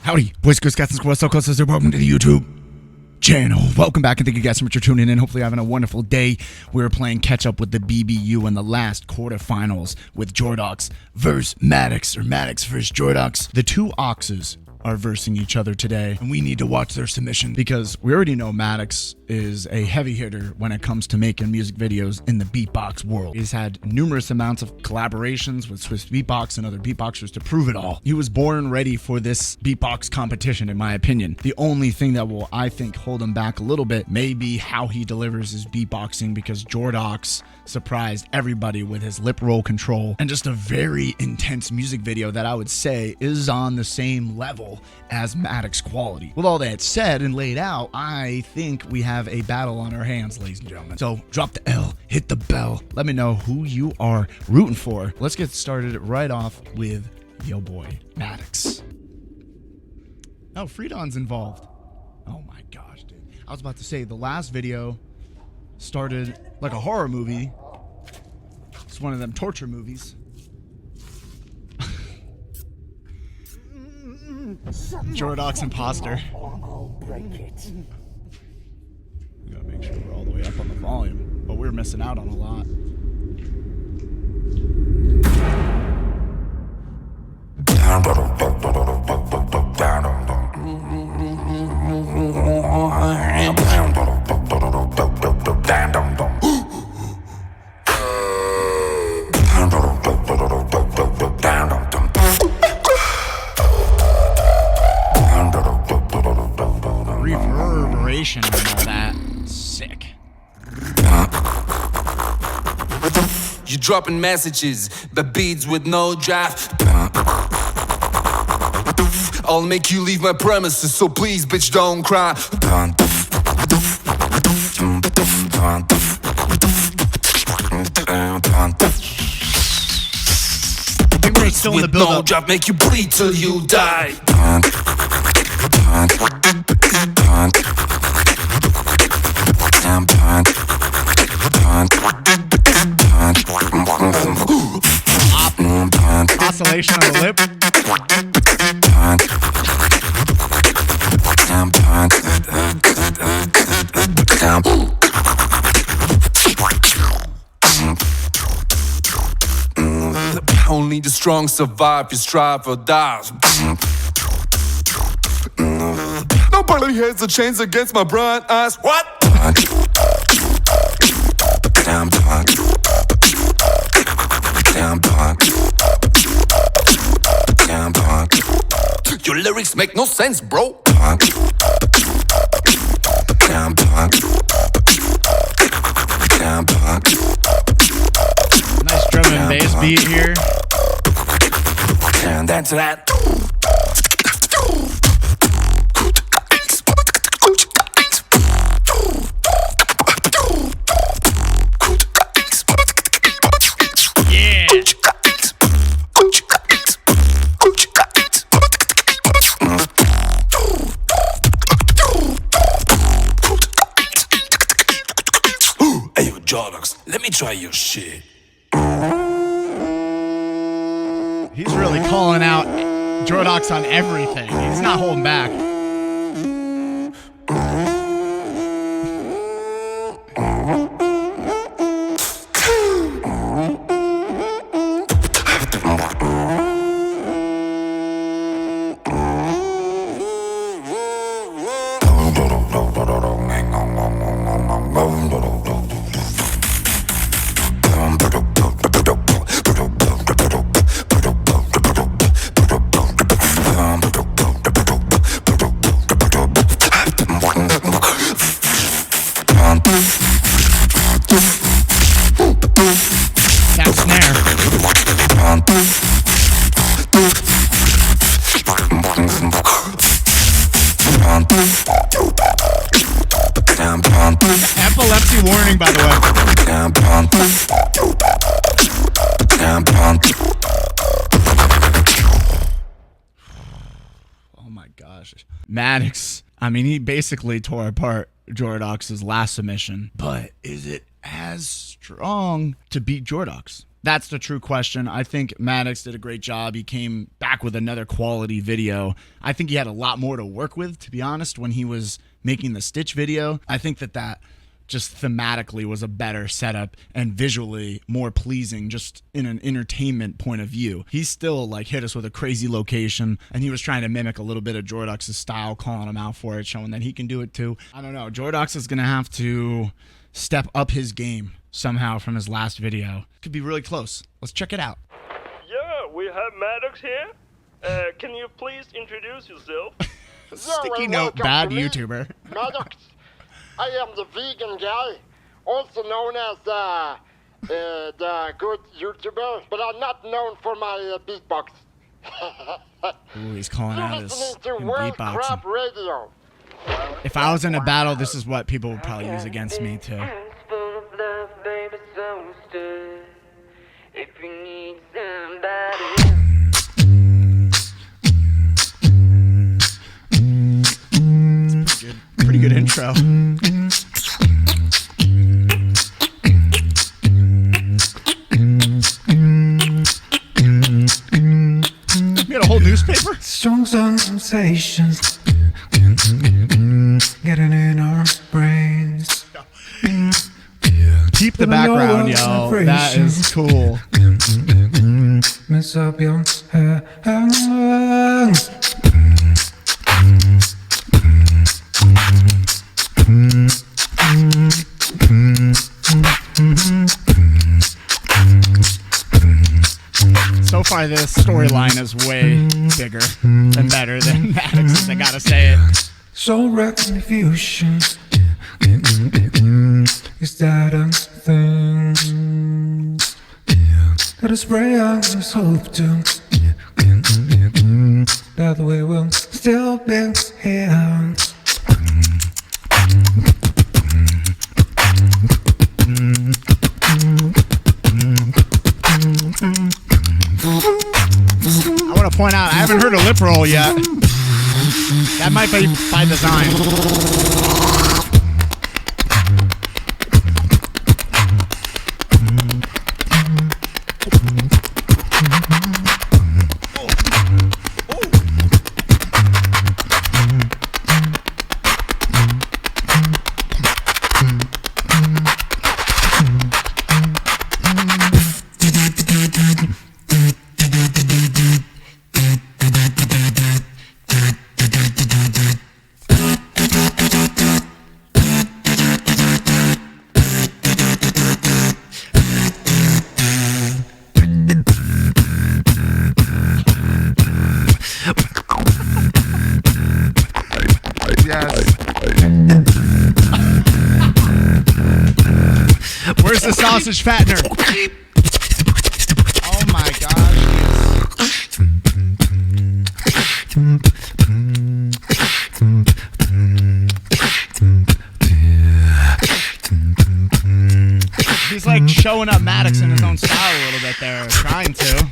Howdy, boys, girls, cats, and squirrels, so close to welcome to the YouTube channel. Welcome back, and thank you guys so much for tuning in. Hopefully you're having a wonderful day. We're playing catch up with the BBU in the last quarterfinals with Jordox versus Maddox, or Maddox versus Jordox. The two Oxes are versing each other today, and we need to watch their submission because we already know Maddox is a heavy hitter when it comes to making music videos in the beatbox world. He's had numerous amounts of collaborations with Swiss Beatbox and other beatboxers to prove it all. He was born ready for this beatbox competition, in my opinion. The only thing that will, I think, hold him back a little bit may be how he delivers his beatboxing, because Jordox surprised everybody with his lip roll control and just a very intense music video that I would say is on the same level as Maddox quality. With all that said and laid out, I think we have a battle on our hands, ladies and gentlemen. So drop the L, hit the bell, let me know who you are rooting for. Let's get started right off with yo boy Maddox. Oh, Freedon's involved. Oh my gosh, dude. I was about to say, the last video started like a horror movie. It's one of them torture movies. Jordox imposter. We gotta make sure we're all the way up on the volume, but we're missing out on a lot. Reverberation and all that. Sick. You dropping messages, but beats with no drive. I'll make you leave my premises, so please, bitch, don't cry. Still in the with no drive, make you bleed till you die. Oscillation on the lip. Only the strong survive, you strive or die. Nobody has a chance against my bright eyes. What? Your lyrics make no sense, bro. Nice drum and bass beat here. And that's that. Yeah. Hey, yo, Jordox, let me try your shit. He's really calling out Jordox on everything. He's not holding back. That snare. Epilepsy warning, by the way. Oh my gosh. Maddox, I mean, he basically tore apart Jordox's last submission, but is it as strong to beat Jordox? That's the true question. I think Maddox did a great job. He came back with another quality video. I think he had a lot more to work with, to be honest, when he was making the Stitch video. I think that just thematically was a better setup and visually more pleasing, just in an entertainment point of view. He still like hit us with a crazy location, and he was trying to mimic a little bit of Jordox's style, calling him out for it, showing that he can do it too. I don't know. Jordox is gonna have to step up his game somehow from his last video. Could be really close. Let's check it out. Yeah, we have Maddox here. Can you please introduce yourself? Sticky note, bad YouTuber. Maddox. I am the vegan guy, also known as the good YouTuber, but I'm not known for my beatbox. Ooh, he's calling out his to World Crap beatboxing. Radio. If I was in a battle, this is what people would probably use against me too. If you need somebody. Pretty good intro. You got a whole newspaper? Strong sensations getting in our brains. Keep the background, yo. That is cool. Mess up your hands. So far, this storyline is way bigger and better than Maddox's, I gotta say it. So confusion is that a thing? Gotta spray on this hope to that we will still be here. I want to point out, I haven't heard a lip roll yet. That might be by design. Where's the sausage fattener? Oh my gosh. He's like showing up Maddox in his own style a little bit there, trying to.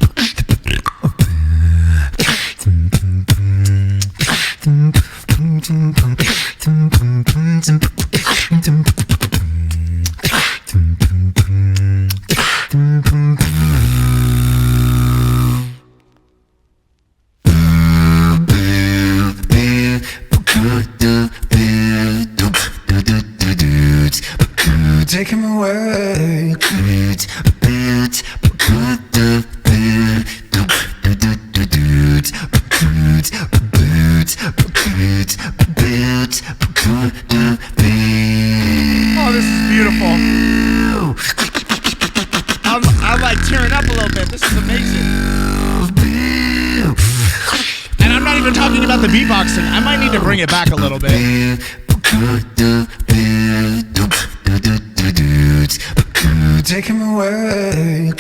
Take him away. Oh, this is beautiful. I'm like tearing up a little bit. This is amazing. And I'm not even talking about the beatboxing. I might need to bring it back a little bit. Take him away.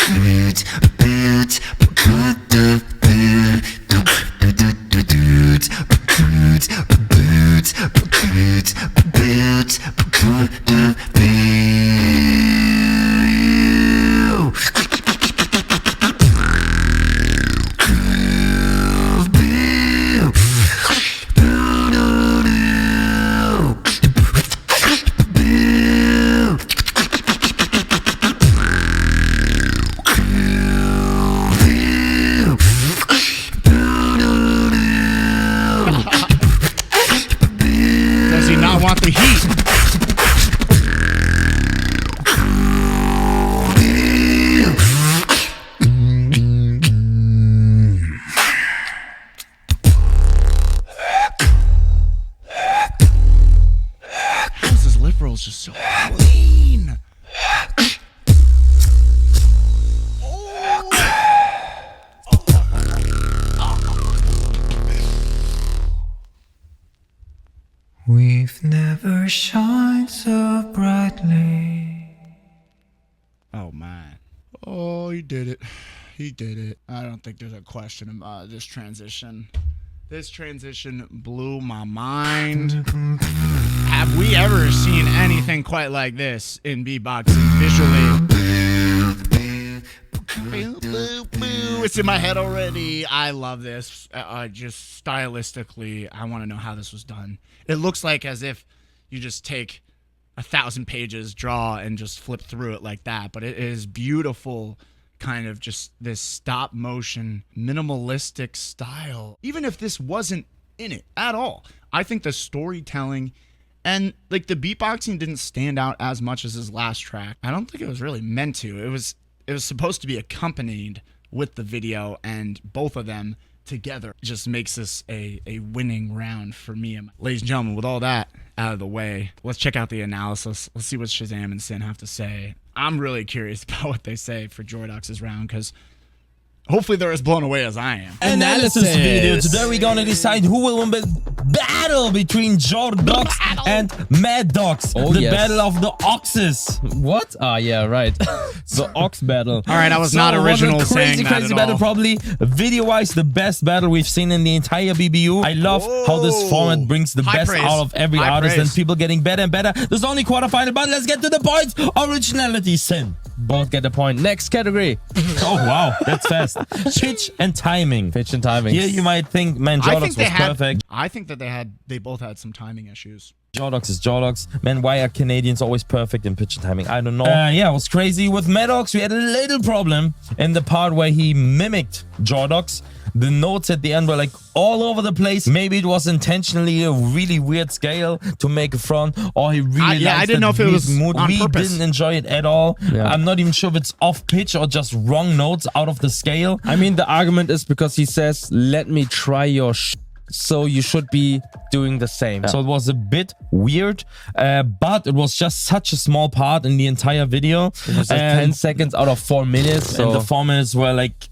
want the heat. How's his lip rolls just so clean? We've never shined so brightly. Oh, man. Oh, he did it. He did it. I don't think there's a question about this transition. This transition blew my mind. Have we ever seen anything quite like this in beatboxing visually? It's in my head already. I love this. Just stylistically, I want to know how this was done. It looks like as if you just take 1,000 pages, draw, and just flip through it like that. But it is beautiful, kind of just this stop motion, minimalistic style. Even if this wasn't in it at all, I think the storytelling and like the beatboxing didn't stand out as much as his last track. I don't think it was really meant to. It was supposed to be accompanied with the video, and both of them together just makes this a winning round for me. Ladies and gentlemen, with all that out of the way, let's check out the analysis. Let's see what Chezame and Sxin have to say. I'm really curious about what they say for Jordox's round, because hopefully they're as blown away as I am. Analysis video. Today we're gonna decide who will win the battle between Jordox and MADOX. Oh, the yes. battle of the oxes. What? Ah, yeah, right. The ox battle. All right, I was not original what a saying that crazy at battle. all. Probably video-wise the best battle we've seen in the entire BBU. I love how this format brings the High best praise. out of every High artist praise. and people getting better and better. There's only quarterfinal, but let's get to the points. Originality, Sxin. Both get a point. Next category. Oh wow, that's fast. Pitch and timing. Pitch and timing. Here you might think, man, I Jordox think was perfect. I think that they both had some timing issues. Jordox is Jordox. Man, why are Canadians always perfect in pitch and timing? I don't know. Yeah, it was crazy. With Maddox, we had a little problem in the part where he mimicked Jordox. The notes at the end were like all over the place. Maybe it was intentionally a really weird scale to make a front, or he really yeah, I liked didn't know if it weird was mood. on We purpose. didn't enjoy it at all. Yeah. I'm not even sure if it's off pitch or just wrong notes out of the scale. I mean, the argument is because he says, let me try your so you should be doing the same. So it was a bit weird, but it was just such a small part in the entire video. It was like 10 seconds out of 4 minutes. So And the 4 minutes were like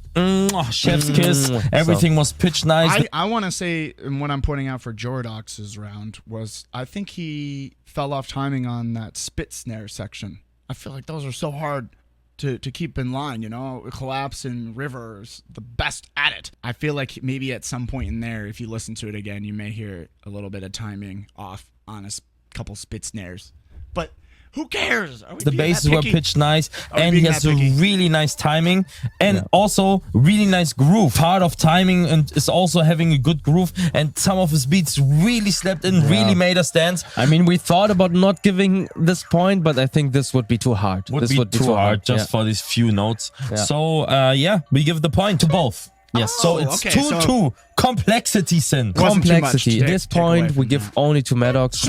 chef's kiss. Everything was pitch nice. I want to say, and what I'm pointing out for Jordox's round was, I think he fell off timing on that spit snare section. I feel like those are so hard to keep in line, you know? Collapse and River's the best at it. I feel like maybe at some point in there, if you listen to it again, you may hear a little bit of timing off on a couple spit snares. But who cares? Are we The being that basses were picky? pitch nice, we and he being has that a picky? really nice timing, and also really nice groove. Part of timing and is also having a good groove, and some of his beats really slept in, really made us dance. I mean, we thought about not giving this point, but I think this would be too hard. Would this be too hard just Yeah. for these few notes. Yeah. So yeah, we give the point to both. Yes, so it's okay, 2-2. so- Complexity, Sxin. Wasn't too much Complexity. to This take away point we from give that. only to Maddox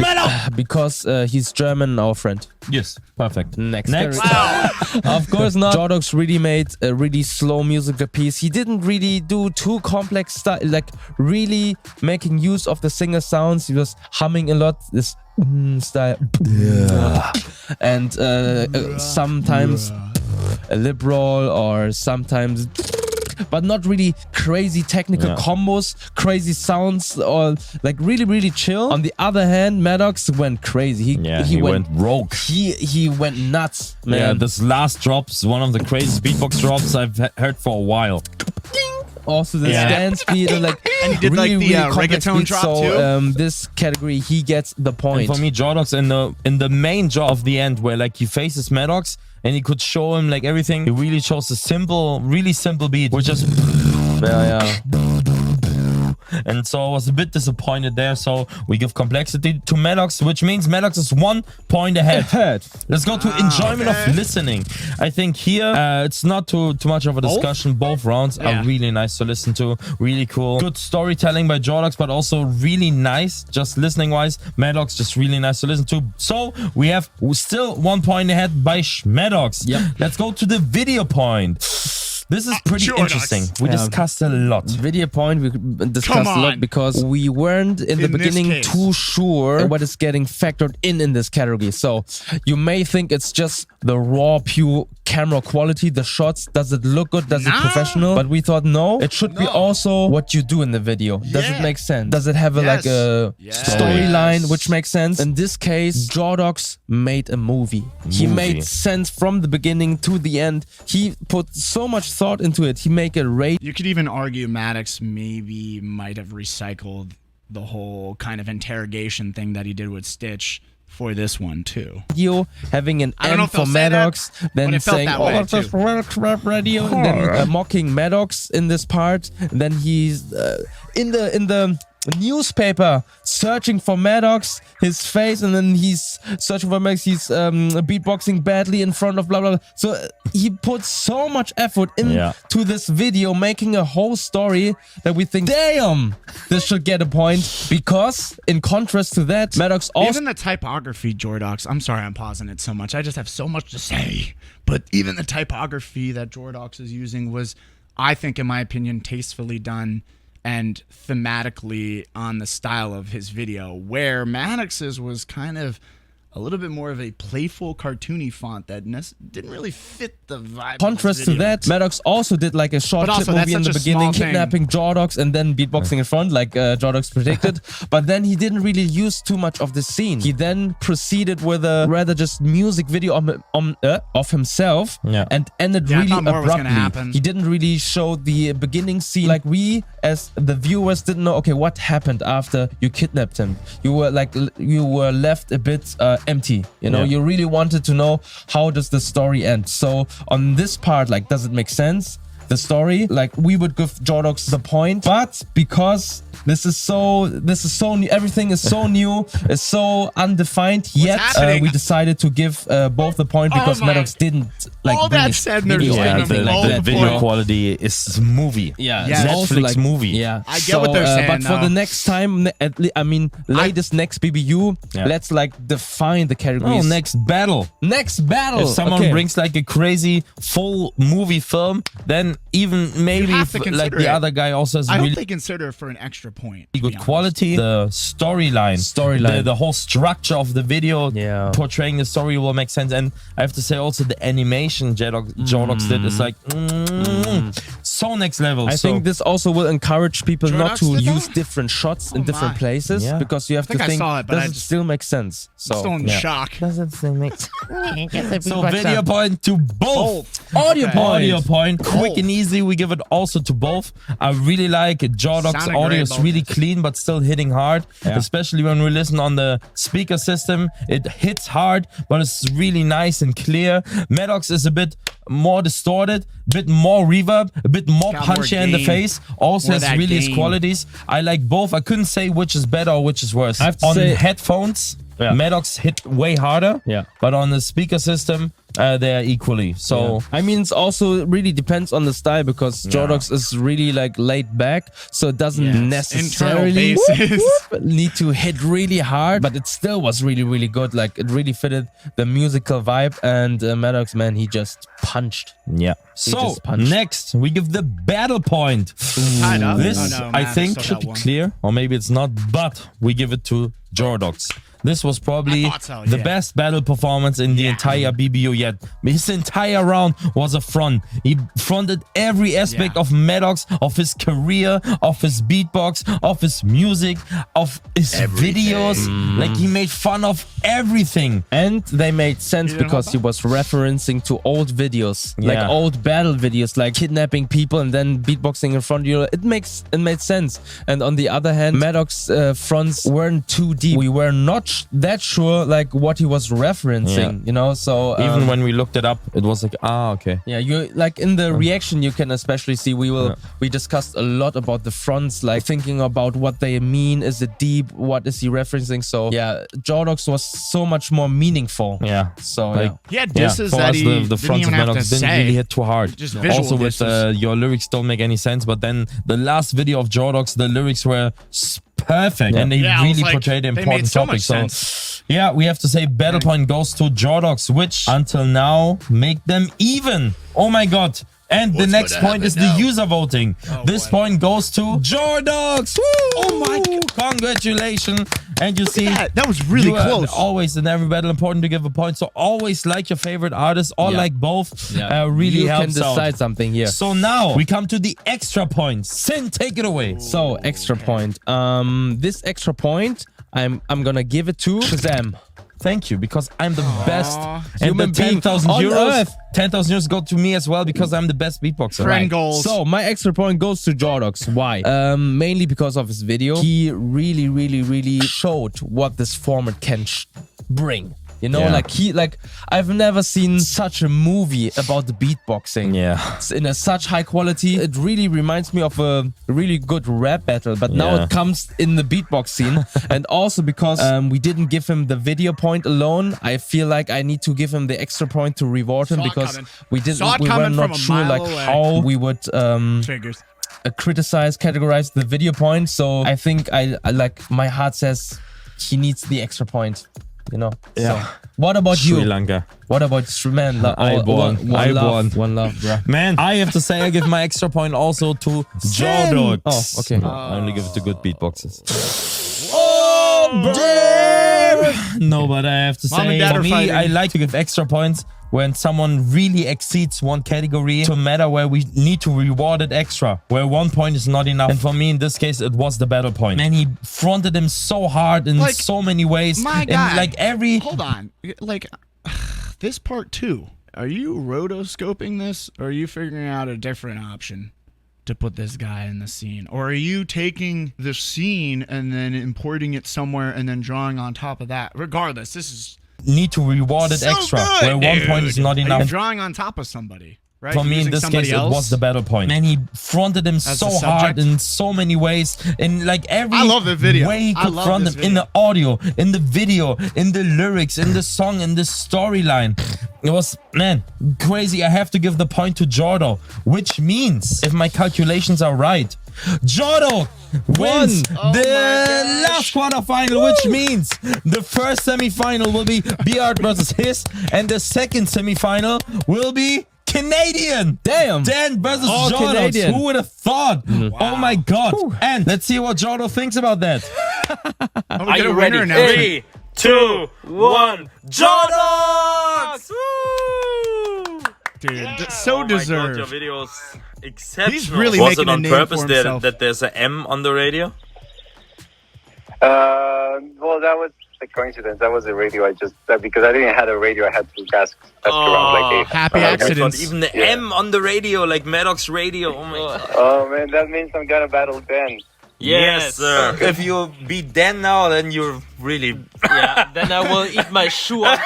because he's German, our friend. Yes, perfect. Next. Next. Of course not. Jordox really made a really slow musical piece. He didn't really do too complex stuff, like really making use of the singer sounds. He was humming a lot, this style. And sometimes a lip roll, or sometimes, but not really crazy technical combos, crazy sounds, or like really chill. On the other hand, Maddox went crazy. He went rogue. He went nuts, man. Yeah, this last drop's one of the craziest beatbox drops I've heard for a while. Also the dance beat, and like, And he did like the complex reggaeton beats. drop so, too. This category, he gets the point. And for me, Jordox in the main drop of the end, where like he faces Maddox and he could show him like everything, he really shows a simple, really simple beat, which is and so I was a bit disappointed there. So we give complexity to Maddox, which means Maddox is 1 point ahead. Let's go to enjoyment of listening. I think here it's not too much of a discussion. Both rounds are really nice to listen to, really cool. Good storytelling by Jordox, but also really nice, just listening wise. Maddox just really nice to listen to. So we have still 1 point ahead by Maddox. Let's go to the video point. This is pretty interesting. We discussed a lot. Video point, we discussed a lot because we weren't in the beginning too sure what is getting factored in this category. So you may think it's just the raw, pure camera quality, the shots. Does it look good? Does it professional? But we thought, no, it should be also what you do in the video. Does it make sense? Does it have like a storyline which makes sense? In this case, Jordox made a movie. He made sense from the beginning to the end. He put so much thought into it. He make a rate. You could even argue Maddox maybe might have recycled the whole kind of interrogation thing that he did with Stitch for this one too. Radio having an M for Maddox, then saying crap radio, and then mocking Maddox in this part. Then he's in the newspaper searching for Maddox, his face, and then he's searching for Maddox. He's beatboxing badly in front of blah blah blah. So he put so much effort into this video, making a whole story that we think, damn, this should get a point. Because in contrast to that, Maddox also even the typography, Jordox. I'm sorry, I'm pausing it so much. I just have so much to say. But even the typography that Jordox is using was, I think, in my opinion, tastefully done and thematically on the style of his video, where Maddox's was kind of a little bit more of a playful, cartoony font that didn't really fit the vibe. Contrast to that, Maddox also did like a short clip movie in the beginning, kidnapping Jordox and then beatboxing in front, like Jordox predicted. But then he didn't really use too much of the scene. He then proceeded with a rather just music video of himself and ended really abruptly. He didn't really show the beginning scene. Like we, as the viewers, didn't know, okay, what happened after you kidnapped him. You were left a bit empty, you know. You really wanted to know, how does the story end? So on this part, like, does it make sense, the story? Like, we would give Jordox the point, but because this is so new, everything is so new, it's so undefined, yet we decided to give both the point because Maddox didn't like all that said, the video quality is movie. Netflix also like movie. I get what they're saying. But for the next time, latest next BBU, let's like define the categories. Next battle. If someone brings like a crazy full movie film, then even maybe like the other guy also has I hope they consider it for an extra point. Good quality. The storyline, the whole structure of the video, portraying the story will make sense. And I have to say also the animation Jordox did is like so next level. I think this also will encourage people not to use different shots in different places, because you have to think, does it still make sense? So I'm still in shock. Does it still make sense? So video point to both. Audio point. Quick and easy. We give it also to both. I really like Jordox audio. It's really clean, but still hitting hard. Especially when we listen on the speaker system. It hits hard, but it's really nice and clear. Maddox is a bit more distorted, a bit more reverb, a bit more punchier in the face. Also has really his qualities. I like both. I couldn't say which is better or which is worse. I have to on say, headphones, Maddox hit way harder. But on the speaker system, they're equally. So I mean, it's also really depends on the style, because Jordox is really like laid back, so it doesn't necessarily need to hit really hard, but it still was really, really good. Like, it really fitted the musical vibe, and Maddox, man, he just punched. So next we give the battle point. This I think should be clear, or maybe it's not, but we give it to Jordox. This was probably the best battle performance in the entire BBO yet. His entire round was a front. He fronted every aspect of Maddox, of his career, of his beatbox, of his music, of his videos. Like, he made fun of everything. And they made sense because he was referencing to old videos, like old battle videos, like kidnapping people and then beatboxing in front of you. It made sense. And on the other hand, Maddox fronts weren't too deep. We were not that sure like what he was referencing, you know. So even when we looked it up, it was like, okay. Yeah, you like in the reaction you can especially see we discussed a lot about the fronts, like thinking about what they mean. Is it deep? What is he referencing? So yeah, Jordox was so much more meaningful. Yeah. So like, yeah, disses for that us, he the fronts of Maddox didn't really hit too hard. Just visual also with your lyrics don't make any sense, but then the last video of Jordox, the lyrics were perfect and they really portrayed the important topic. So yeah, we have to say battle point goes to Jordox, which until now make them even. Oh my god. And the next point is the user voting. This point goes to Jordox. Oh my god. Congratulations. And you see, that was really close. Always in every battle important to give a point. So always like your favorite artist or like both. Really helps You can decide out. something here. So now we come to the extra point. Sxin, take it away. So extra point. This extra point, I'm gonna give it to Chezame. Thank you, because I'm the best. And the human being 10,000 on euros, Earth. 10,000 euros go to me as well because I'm the best beatboxer. Friend goals. So my extra point goes to Jordox. Why? Mainly because of his video. He really showed what this format can bring. You know, like I've never seen such a movie about the beatboxing. Yeah. It's in a such high quality. It really reminds me of a really good rap battle, but now it comes in the beatbox scene. And also because we didn't give him the video point alone, I feel like I need to give him the extra point to reward him because we were not sure like how we would criticize, categorize the video point. So I think I like my heart says he needs the extra point. You know. Yeah. So, what about you? Sri Lanka. What about man? I won. One love, bro. Man, I have to say I give my extra point also to Jordox. Oh, okay. I only give it to good beatboxers. Oh, damn! No, but I have to say, for me, I like to give extra points when someone really exceeds one category to a matter where we need to reward it extra, where 1 point is not enough. And for me, in this case, it was the battle point. Man, he fronted him so hard in so many ways. My God. Like every... Hold on. Like, this part 2, are you rotoscoping this, or are you figuring out a different option to put this guy in the scene? Or are you taking the scene and then importing it somewhere and then drawing on top of that? Regardless, this is... need to reward it extra, where 1 point is not enough. You're drawing on top of somebody, right? For me, in this case, it was the battle point. Man, he fronted him so hard in so many ways. In like every way he could front him. In the audio, in the video, in the lyrics, in the song, in the storyline. It was, man, crazy. I have to give the point to Jordo, which means, if my calculations are right, Jordo wins the last quarterfinal, which means the first semifinal will be Beat versus His, and the second semifinal will be Canadian. Damn. Dan versus Jordo. Canadian. Who would have thought? Wow. Oh my god. And let's see what Jordo thinks about that. Are you ready? 3, 2, 1, Jordox! Dude, so deserved. your video's exceptional. He's really Was making it on a name purpose for himself. that there's an M on the radio? Well, that was a coincidence. That was a radio. I just because I didn't have a radio, I had to ask around like happy I accidents. thought even the M on the radio, like Maddox radio. Oh my god. Oh man, that means I'm gonna battle Dan. Yes, sir. If you beat Dan now, then you're really... Yeah, then I will eat my shoe off.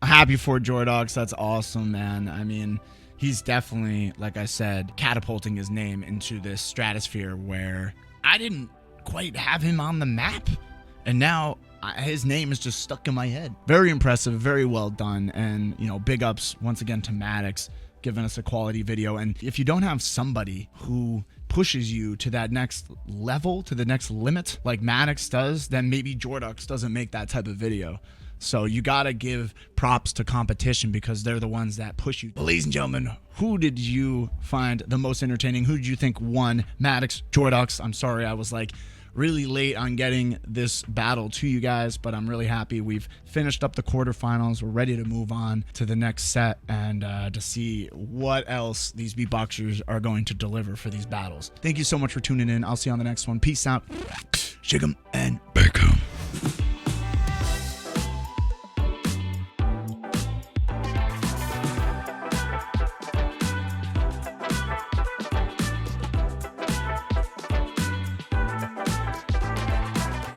Happy for Jordox. That's awesome, man. I mean, he's definitely, like I said, catapulting his name into this stratosphere where I didn't quite have him on the map. And now his name is just stuck in my head. Very impressive, very well done. And, you know, big ups once again to Maddox, giving us a quality video. And if you don't have somebody who pushes you to that next level, to the next limit, like Maddox does, then maybe Jordox doesn't make that type of video. So you gotta give props to competition because they're the ones that push you. Ladies and gentlemen, who did you find the most entertaining? Who did you think won? Maddox, Jordox? I'm sorry, I was like really late on getting this battle to you guys, but I'm really happy we've finished up the quarterfinals. We're ready to move on to the next set and to see what else these beatboxers are going to deliver for these battles. Thank you so much for tuning in. I'll see you on the next one. Peace out. Chezame and